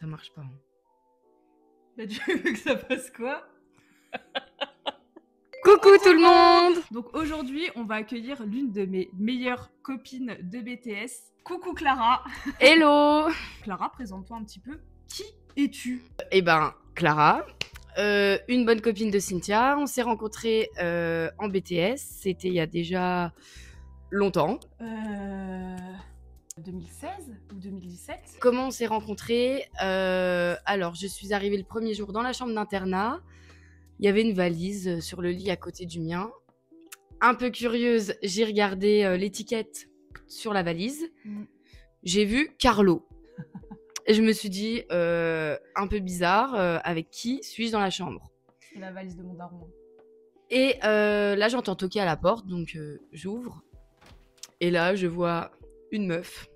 Ça marche pas. Bah, tu veux que ça fasse quoi? Coucou tout le monde! Donc aujourd'hui, on va accueillir l'une de mes meilleures copines de BTS. Coucou Clara! Hello! Clara, présente-toi un petit peu. Qui es-tu? Eh ben, Clara, une bonne copine de Cynthia. On s'est rencontrés en BTS. C'était il y a déjà longtemps. 2016 ou 2017? Comment on s'est rencontrés? Alors, je suis arrivée le premier jour dans la chambre d'internat. Il y avait une valise sur le lit à côté du mien. Un peu curieuse, j'ai regardé l'étiquette sur la valise. J'ai vu Carlo. Et je me suis dit, un peu bizarre, avec qui suis-je dans la chambre? C'est la valise de mon daron. Et là, j'entends toquer à la porte, donc j'ouvre. Et là, je vois une meuf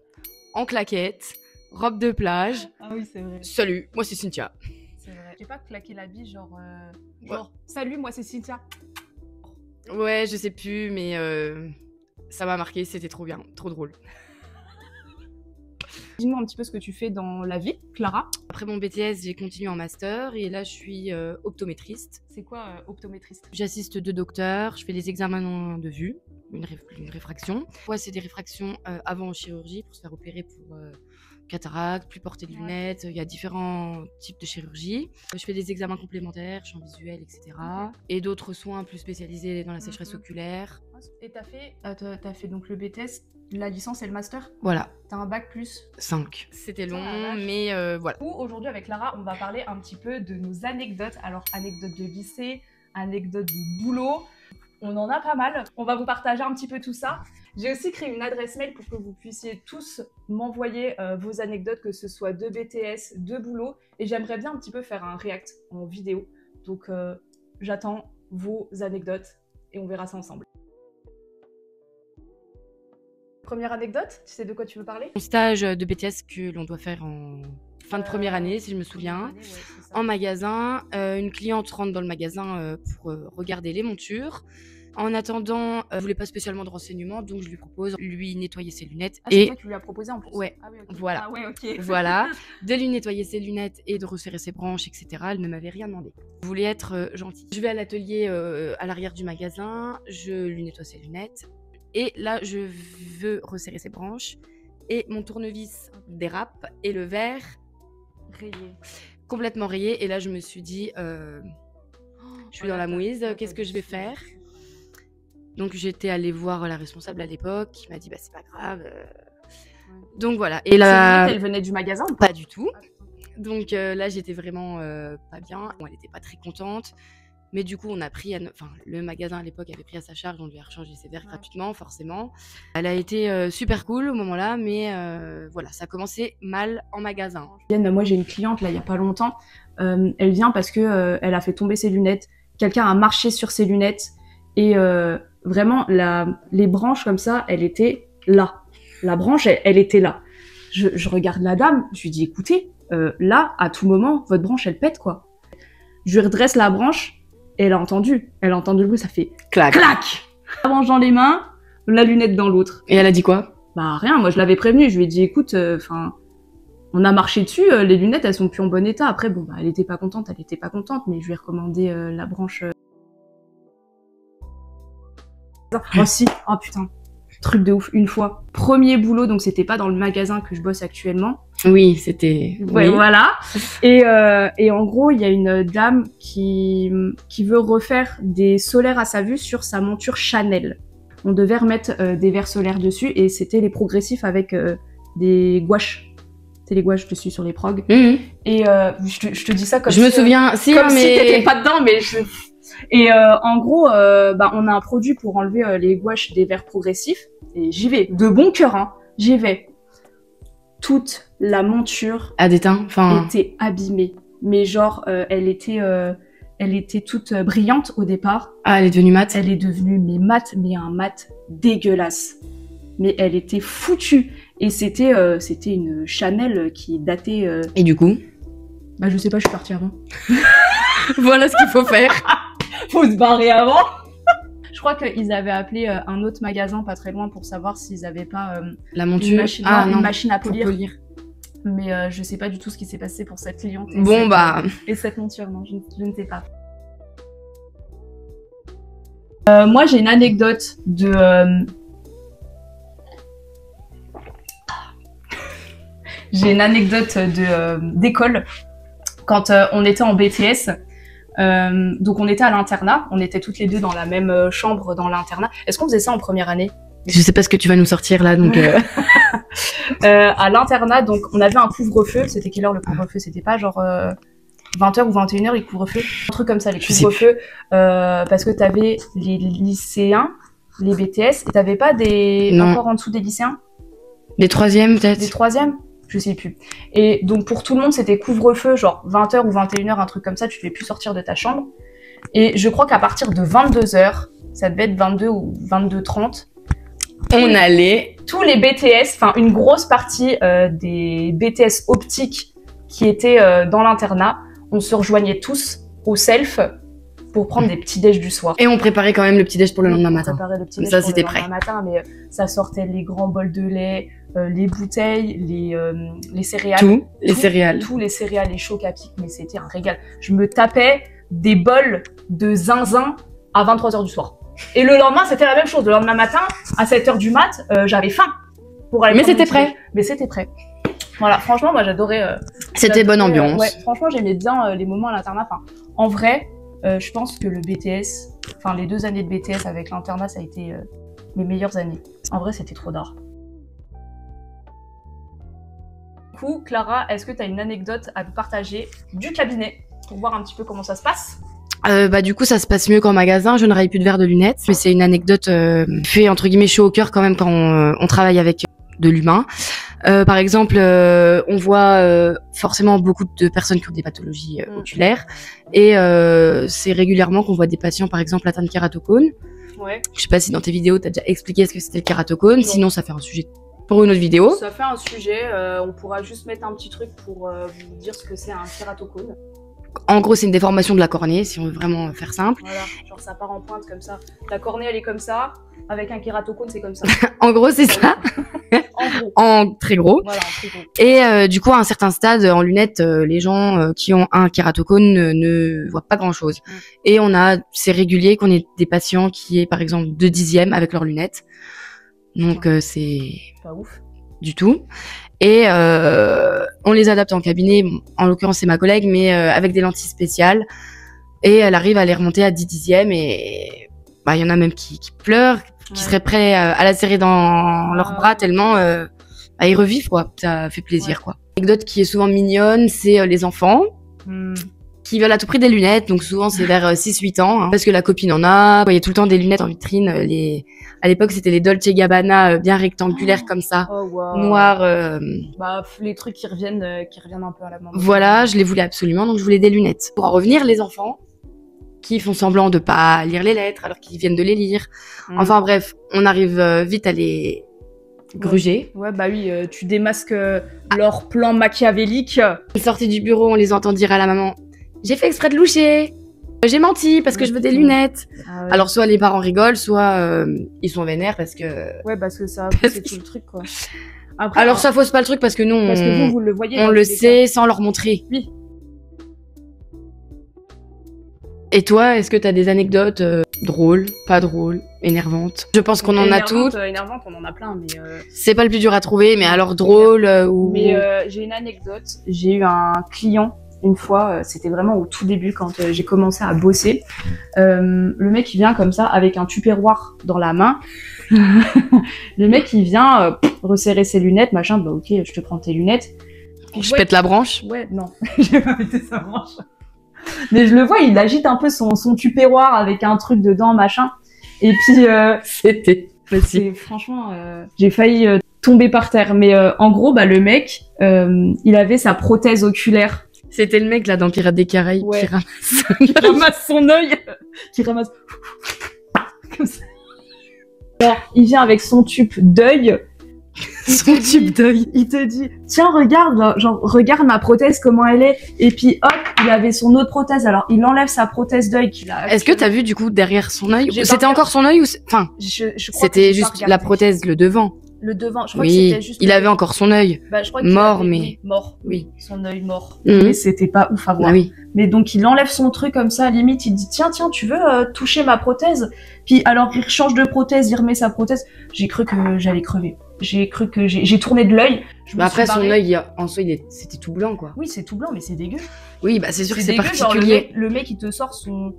en claquette, robe de plage. Ah oui, c'est vrai. Salut, moi c'est Cynthia. C'est vrai. J'ai pas claqué la bise, genre, salut, moi c'est Cynthia. Ouais, je sais plus, mais ça m'a marqué, c'était trop bien, trop drôle. Dis-moi un petit peu ce que tu fais dans la vie, Clara. Après mon BTS, j'ai continué en master et là, je suis optométriste. C'est quoi optométriste? J'assiste 2 docteurs, je fais des examens de vue, une réfraction. Ouais, c'est des réfractions avant chirurgie pour se faire opérer pour cataracte, plus porter de lunettes. Il y a différents types de chirurgie. Je fais des examens complémentaires, champ visuel, etc. Et d'autres soins plus spécialisés dans la sécheresse oculaire. Et t'as fait donc le BTS, la licence et le master? Voilà. T'as un bac plus 5. C'était long, mais voilà. Aujourd'hui, avec Clara, on va parler un petit peu de nos anecdotes. Alors, anecdotes de lycée, anecdotes de boulot. On en a pas mal. On va vous partager un petit peu tout ça. J'ai aussi créé une adresse mail pour que vous puissiez tous m'envoyer vos anecdotes, que ce soit de BTS, de boulot. Et j'aimerais bien un petit peu faire un react en vidéo. Donc, j'attends vos anecdotes et on verra ça ensemble. Première anecdote, tu sais de quoi tu veux parler? Mon stage de BTS que l'on doit faire en fin de première année, si je me souviens, en magasin. Une cliente rentre dans le magasin pour regarder les montures. En attendant, elle voulait pas spécialement de renseignements, donc je lui propose lui nettoyer ses lunettes. Ah, c'est toi qui lui as proposé en plus? Ouais, ah, oui, okay. Voilà. Ah ouais, ok. Voilà, de lui nettoyer ses lunettes et de resserrer ses branches, etc. Elle ne m'avait rien demandé. Je voulais être gentille. Je vais à l'atelier à l'arrière du magasin, je lui nettoie ses lunettes. Et là, je veux resserrer ses branches. Et mon tournevis dérape et le verre rayé. Complètement rayé. Et là, je me suis dit, je suis dans la mouise, qu'est-ce que je vais faire? Donc, j'étais allée voir la responsable à l'époque, qui m'a dit, bah, c'est pas grave. Donc, voilà. Et là, elle venait du magasin ou pas du tout. Donc, là, j'étais vraiment pas bien. Bon, elle n'était pas très contente. Mais du coup, on a pris, le magasin à l'époque avait pris à sa charge, on lui a rechangé ses verres gratuitement, forcément. Elle a été super cool au moment-là, mais voilà, ça a commencé mal en magasin. Moi, j'ai une cliente, là, il y a pas longtemps. Elle vient parce que elle a fait tomber ses lunettes. Quelqu'un a marché sur ses lunettes. Et vraiment, les branches comme ça, elle était là. La branche, elle était là. Je regarde la dame, je lui dis, écoutez, là, à tout moment, votre branche, elle pète, quoi. Je lui redresse la branche. Et elle a entendu le bruit, ça fait clac, clac. La branche dans les mains, la lunette dans l'autre. Et elle a dit quoi? Bah rien, moi je l'avais prévenue, je lui ai dit écoute, on a marché dessus, les lunettes elles sont plus en bon état. Après bon bah elle était pas contente, mais je lui ai recommandé la branche. Oh si, oh putain, truc de ouf, une fois. Premier boulot, donc c'était pas dans le magasin que je bosse actuellement. Oui, c'était... Ouais, oui. Voilà. Et en gros, il y a une dame qui veut refaire des solaires à sa vue sur sa monture Chanel. On devait remettre des verres solaires dessus et c'était les progressifs avec des gouaches. C'était les gouaches dessus sur les prog. Et je te dis ça comme je me souviens, si, comme si t'étais pas dedans, mais Et en gros, on a un produit pour enlever les gouaches des verres progressifs. Et j'y vais, de bon cœur, hein. J'y vais. Toute la monture était abîmée. Mais genre, elle était toute brillante au départ. Ah, elle est devenue mate? Elle est devenue mate, mais un mat dégueulasse. Mais elle était foutue. Et c'était une Chanel qui datait... Et du coup? Bah je sais pas, je suis partie avant. Voilà ce qu'il faut faire. Faut se barrer avant. Je crois qu'ils avaient appelé un autre magasin pas très loin pour savoir s'ils avaient pas la monture, une machine à polir. Mais je sais pas du tout ce qui s'est passé pour cette cliente. Bon, Et cette monture, non, je ne sais pas. Moi, j'ai une anecdote de... J'ai une anecdote d'école. Quand on était en BTS, donc on était à l'internat, on était toutes les deux dans la même chambre dans l'internat. Est-ce qu'on faisait ça en première année? Je sais pas ce que tu vas nous sortir là, donc... À l'internat, donc on avait un couvre-feu. C'était quelle heure le couvre-feu? C'était pas genre 20h ou 21h les couvre-feux? Un truc comme ça, les couvre-feux. Parce que t'avais les lycéens, les BTS, et t'avais pas des... encore en dessous des lycéens? Les troisièmes peut-être? Des troisièmes? Je sais plus. Et donc pour tout le monde, c'était couvre-feu, genre 20h ou 21h, un truc comme ça, tu devais plus sortir de ta chambre. Et je crois qu'à partir de 22h, ça devait être 22 ou 22h30, on allait... tous les BTS, enfin une grosse partie des BTS optiques qui étaient dans l'internat, on se rejoignait tous au self pour prendre des petits déj du soir. Et on préparait quand même le petit déj pour le lendemain matin. On préparait le petit déj ça, pour c'était le prêt. lendemain matin, mais ça sortait les grands bols de lait, les bouteilles, les céréales. Les céréales. Tous les céréales, les chocs à pic, mais c'était un régal. Je me tapais des bols de zinzin à 23h du soir. Et le lendemain, c'était la même chose. Le lendemain matin, à 7h du mat, j'avais faim pour aller. Mais c'était prêt. Mais c'était prêt. Voilà, franchement, moi j'adorais. C'était bonne ambiance. Ouais, franchement, j'aimais bien les moments à l'internat. Enfin, en vrai, je pense que le BTS, enfin les 2 années de BTS avec l'internat, ça a été mes meilleures années. En vrai, c'était trop d'art. Du coup, Clara, est-ce que tu as une anecdote à nous partager du cabinet pour voir un petit peu comment ça se passe? Du coup, ça se passe mieux qu'en magasin. Je ne raille plus de verre de lunettes. Mais c'est une anecdote fait entre guillemets chaud au cœur quand même quand on travaille avec de l'humain. Par exemple, on voit forcément beaucoup de personnes qui ont des pathologies oculaires. Et c'est régulièrement qu'on voit des patients, par exemple, atteints de kératocone. Ouais. Je sais pas si dans tes vidéos, tu as déjà expliqué ce que c'était le kératocone. Sinon, ça fait un sujet pour une autre vidéo. Ça fait un sujet. On pourra juste mettre un petit truc pour vous dire ce que c'est un kératocone. En gros, c'est une déformation de la cornée, si on veut vraiment faire simple. Voilà, genre ça part en pointe comme ça. Ta cornée, elle est comme ça. Avec un kératocone, c'est comme ça. En gros, c'est ça. En gros. En très gros. Voilà, en très gros. Et du coup, à un certain stade, en lunettes, les gens qui ont un kératocone ne voient pas grand-chose. Et c'est régulier qu'on ait des patients qui aient, par exemple, 2/10 avec leurs lunettes. Donc, c'est... Pas ouf. Du tout. Et on les adapte en cabinet. Bon, en l'occurrence, c'est ma collègue, mais avec des lentilles spéciales. Et elle arrive à les remonter à 10/10. Et il y en a même qui pleurent, qui seraient prêts à la serrer dans leurs bras tellement ils revivent, quoi. Ça fait plaisir, quoi. L'anecdote qui est souvent mignonne, c'est les enfants qui veulent à tout prix des lunettes. Donc souvent, c'est vers 6-8 ans, hein, parce que la copine en a. Il y a tout le temps des lunettes en vitrine. À l'époque, c'était les Dolce & Gabbana bien rectangulaires comme ça, noirs. Les trucs qui reviennent un peu à la main. Voilà, je les voulais absolument, donc je voulais des lunettes. Pour en revenir, les enfants qui font semblant de pas lire les lettres alors qu'ils viennent de les lire. Enfin bref, on arrive vite à les gruger. Ouais, bah oui, tu démasques leur plan machiavélique. Ils sortaient du bureau, on les entend dire à la maman « J'ai fait exprès de loucher !» J'ai menti parce que je veux des lunettes. Ah ouais. Alors soit les parents rigolent, soit ils sont vénères parce que... Ouais, parce que ça, c'est tout le truc, quoi. Après, alors ça fausse pas le truc parce que nous, parce que vous le voyez. On le sait sans leur montrer. Oui. Et toi, est-ce que t'as des anecdotes drôles, pas drôles, énervantes? Je pense qu'on en a toutes. Énervantes, on en a plein, mais... C'est pas le plus dur à trouver, mais alors drôle ou... Mais j'ai une anecdote. J'ai eu un client une fois, c'était vraiment au tout début quand j'ai commencé à bosser. Le mec il vient comme ça avec un tupperware dans la main. Le mec il vient resserrer ses lunettes, machin. Bah ok, je te prends tes lunettes. Puis, je pète la branche. Ouais, non, j'ai pas pété sa branche. Mais je le vois, il agite un peu son tupperware avec un truc dedans, machin. Et puis c'était possible. Franchement, j'ai failli tomber par terre. Mais en gros, le mec, il avait sa prothèse oculaire. C'était le mec là dans Pirates des Caraïbes qui ramasse son œil, qui ramasse comme ça. Alors, il vient avec son tube d'œil. Son tube d'œil. Il te dit, tiens, regarde, là, genre, regarde ma prothèse, comment elle est. Et puis, hop, il avait son autre prothèse. Alors, il enlève sa prothèse d'œil qu'il a. Est-ce que t'as vu, du coup, derrière son œil? C'était encore son œil ou enfin, je crois c'était juste la prothèse, le devant. Le devant, je crois que Oui, c'était juste. il avait encore son œil. Bah, je crois Mort, avait... mais- oui, mort. Oui. Son œil mort. Mhm. Mais c'était pas ouf à voir. Ah oui. Mais donc il enlève son truc comme ça, limite il dit tiens tu veux toucher ma prothèse. Puis alors il change de prothèse, il remet sa prothèse. J'ai cru que j'allais crever. J'ai cru que j'ai tourné de l'œil. Je me Bah suis après, son barrée. œil, en soi, c'était tout blanc, quoi. Oui c'est tout blanc mais c'est dégueu. Oui, bah c'est sûr que c'est dégueu, genre, particulier. le mec il te sort son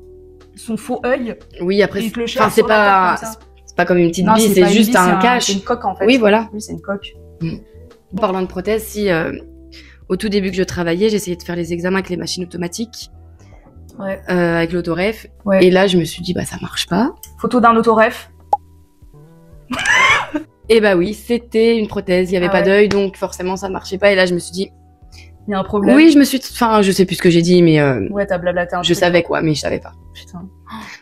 faux œil. Oui, après, Et il te le enfin, cherche c'est sur la pas, tête comme ça. c'est pas comme une petite Non, bille, pas c'est une juste vis, un cache. C'est une coque en fait. Oui, voilà. Oui c'est une coque. En parlant de prothèse, si au tout début que je travaillais, j'essayais de faire les examens avec les machines automatiques, Ouais. avec l'autoref. Ouais. Et là, je me suis dit, bah ça marche pas. Photo d'un autoref. Et bah oui, c'était une prothèse, il y avait Ah pas ouais. d'œil, donc forcément ça marchait pas. Et là, je me suis dit, Il y a un problème. oui, enfin, je sais plus ce que j'ai dit, mais Ouais t'as blablaté un je truc. savais quoi, mais je savais pas. Putain.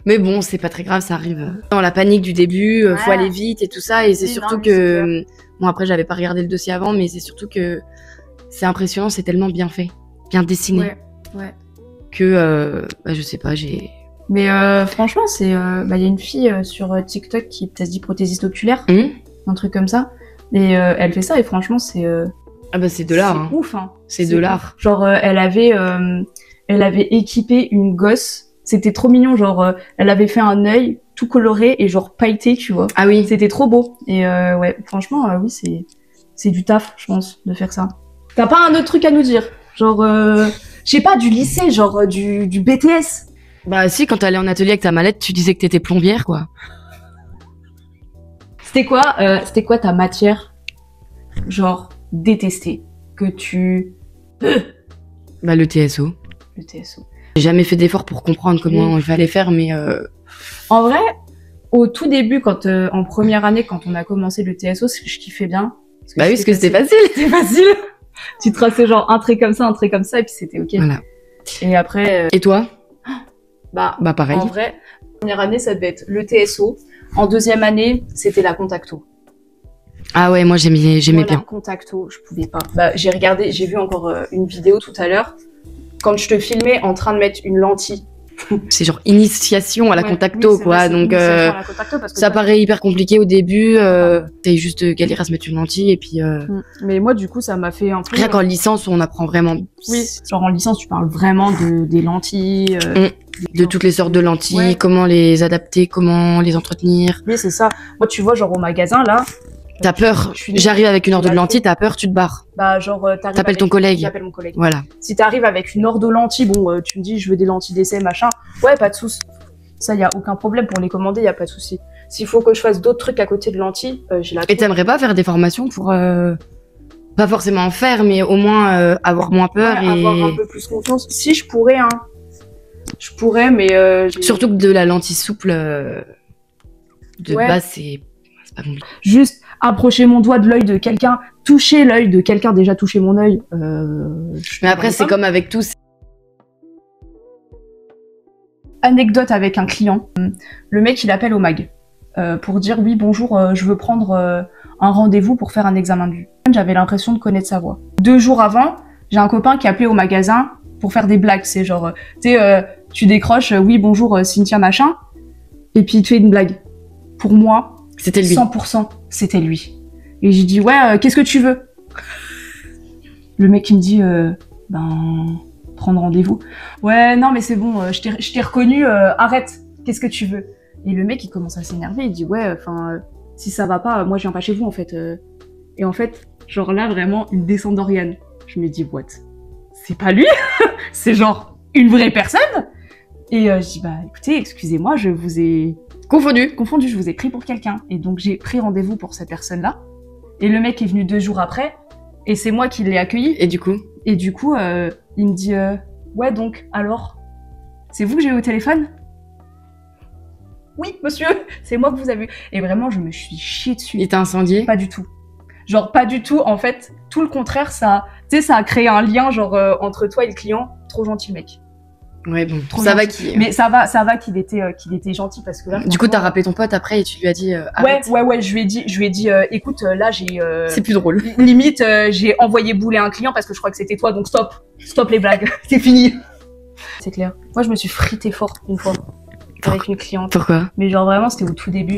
Mais bon, c'est pas très grave, ça arrive. Dans la panique du début, faut Ouais. aller vite et tout ça, et c'est Oui, surtout non, mais c'est que, bon après j'avais pas regardé le dossier avant, mais c'est surtout que c'est impressionnant, c'est tellement bien fait, bien dessiné, Ouais. Ouais. que bah, je sais pas, j'ai. Mais franchement, c'est, y a une fille sur TikTok qui peut-être dit prothésiste oculaire, un truc comme ça, et elle fait ça et franchement c'est Ah bah c'est de l'art, hein. ouf, hein. C'est de l'art. ouf. Genre elle avait équipé une gosse, c'était trop mignon, genre elle avait fait un œil tout coloré et genre pailleté, tu vois. Ah oui. C'était trop beau et ouais, franchement oui c'est du taf, je pense, de faire ça. T'as pas un autre truc à nous dire, genre je sais pas, du lycée, genre du BTS. Bah si, quand t'allais en atelier avec ta mallette, tu disais que t'étais plombière, quoi. C'était quoi ta matière, genre, détestée, que tu... Bah le TSO. Le TSO. J'ai jamais fait d'effort pour comprendre comment il fallait faire, mais En vrai, au tout début, quand en première année, quand on a commencé le TSO, je kiffais bien. bah oui, parce que c'était facile. C'était facile. Tu traçais genre un trait comme ça, et puis c'était ok. Voilà. Et après, Et toi? bah Pareil. en vrai, première année, ça devait être le TSO. En deuxième année, c'était la Contacto. Ah ouais, moi j'aimais Voilà, bien. Contacto, je pouvais pas. Bah, j'ai vu encore une vidéo tout à l'heure. Quand je te filmais en train de mettre une lentille. C'est genre initiation à la Ouais, contacto, oui, c'est quoi. vrai, c'est Donc initiation à la Contacto parce que ça paraît hyper compliqué au début. T'as juste galéré à se mettre une lentille et puis Mais moi, du coup, ça m'a fait un peu. rien qu'en licence, on apprend vraiment Oui. Genre en licence, tu parles vraiment des lentilles. de toutes les sortes de lentilles, Ouais. comment les adapter, comment les entretenir. Oui, c'est ça. Moi, tu vois, genre au magasin, là. T'as peur. Je suis- J'arrive avec une ordre de Bah, lentilles, t'as peur, tu te barres. Bah, genre, t'arrives. T'appelles ton collègue. J'appelle mon collègue. Voilà. Si t'arrives avec une ordre de lentilles, bon, tu me dis, je veux des lentilles d'essai, machin. Ouais, pas de souci. Ça, y a aucun problème pour les commander, y a pas de souci. S'il faut que je fasse d'autres trucs à côté de lentilles, j'ai la. Et t'aimerais pas faire des formations pour pas forcément en faire, mais au moins avoir moins peur Ouais, et avoir un peu plus confiance. Si je pourrais, hein. Je pourrais, mais surtout que de la lentille souple de Ouais. base, c'est pas compliqué. juste approcher mon doigt de l'œil de quelqu'un, toucher l'œil de quelqu'un, déjà toucher mon œil. Mais après, c'est comme avec tout. Anecdote avec un client. Le mec, il appelle au mag pour dire oui, bonjour, je veux prendre un rendez-vous pour faire un examen de vue. J'avais l'impression de connaître sa voix. 2 jours avant, j'ai un copain qui appelait au magasin pour faire des blagues. C'est genre, tu décroches, oui, bonjour, Cynthia machin, et puis tu fais une blague. Pour moi, C'était lui. 100%, c'était lui. Et j'ai dit, ouais, qu'est-ce que tu veux? Le mec, il me dit, prendre rendez-vous. Ouais, non, mais c'est bon, je t'ai reconnu, arrête, qu'est-ce que tu veux? Et le mec, il commence à s'énerver, il dit, ouais, enfin, si ça va pas, moi, je viens pas chez vous, en fait. Et en fait, genre là, vraiment, une descente d'Oriane. Je me dis, what? C'est pas lui? C'est genre une vraie personne? Et je dis, bah, écoutez, excusez-moi, je vous ai confondu, je vous ai pris pour quelqu'un. Et donc, j'ai pris rendez-vous pour cette personne-là. Et le mec est venu 2 jours après, et c'est moi qui l'ai accueilli. Et du coup, Et du coup, il me dit, ouais, donc, alors, c'est vous que j'ai eu au téléphone? Oui, monsieur, c'est moi que vous avez eu. Et vraiment, je me suis chiée dessus. il t'a incendié. Pas du tout. Genre, pas du tout. En fait, tout le contraire, ça, tu sais, ça a créé un lien, genre, entre toi et le client. Trop gentil, le mec. Ouais, bon, Trop ça va gentil. qui. Mais ça va qu'il était gentil parce que là. Du coup, t'as franchement, rappelé ton pote après et tu lui as dit Ouais, arrête. ouais, je lui ai dit, écoute, là, j'ai. C'est plus drôle. Limite, j'ai envoyé bouler un client parce que je crois que c'était toi, donc stop les blagues, c'est fini. C'est clair. Moi, je me suis fritée fort une fois. avec une cliente. Pourquoi? Mais genre vraiment, c'était au tout début.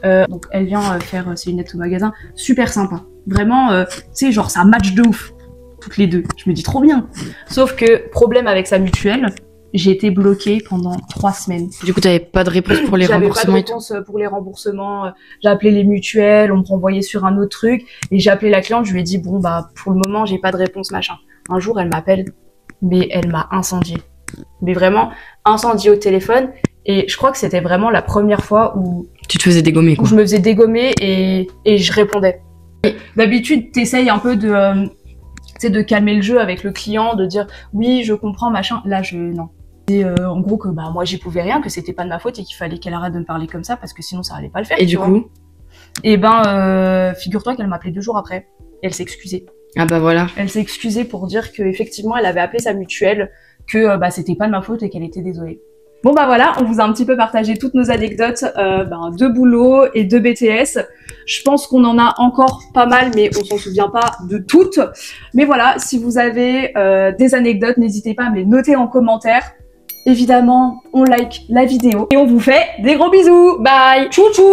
Donc elle vient faire ses lunettes au magasin. Super sympa. Vraiment, tu sais, genre ça match de ouf. Toutes les deux. Je me dis trop bien. Sauf que, problème avec sa mutuelle, j'ai été bloquée pendant 3 semaines. Du coup, t'avais pas de réponse pour les remboursements et tout? J'avais pas de réponse pour les remboursements. J'ai appelé les mutuelles, on me renvoyait sur un autre truc. Et j'ai appelé la cliente, je lui ai dit, bon, bah, pour le moment, j'ai pas de réponse, machin. Un jour, elle m'appelle, mais elle m'a incendiée. Mais vraiment, incendiée au téléphone. Et je crois que c'était vraiment la première fois où... Tu te faisais dégommer, quoi. Où je me faisais dégommer et je répondais. D'habitude, t'essayes un peu de calmer le jeu avec le client, de dire, oui, je comprends, machin. Là, non. Et en gros que bah moi j'y pouvais rien, que c'était pas de ma faute et qu'il fallait qu'elle arrête de me parler comme ça parce que sinon ça allait pas le faire. Et du coup? Et ben figure-toi qu'elle m'a appelé 2 jours après et elle s'est excusée. Ah bah voilà. Elle s'est excusée pour dire que effectivement elle avait appelé sa mutuelle, que bah c'était pas de ma faute et qu'elle était désolée. Bon bah voilà, on vous a un petit peu partagé toutes nos anecdotes de boulot et de BTS. Je pense qu'on en a encore pas mal, mais on s'en souvient pas de toutes. Mais voilà, si vous avez des anecdotes, n'hésitez pas à me les noter en commentaire. Évidemment, on like la vidéo et on vous fait des gros bisous. Bye. Tchou tchou.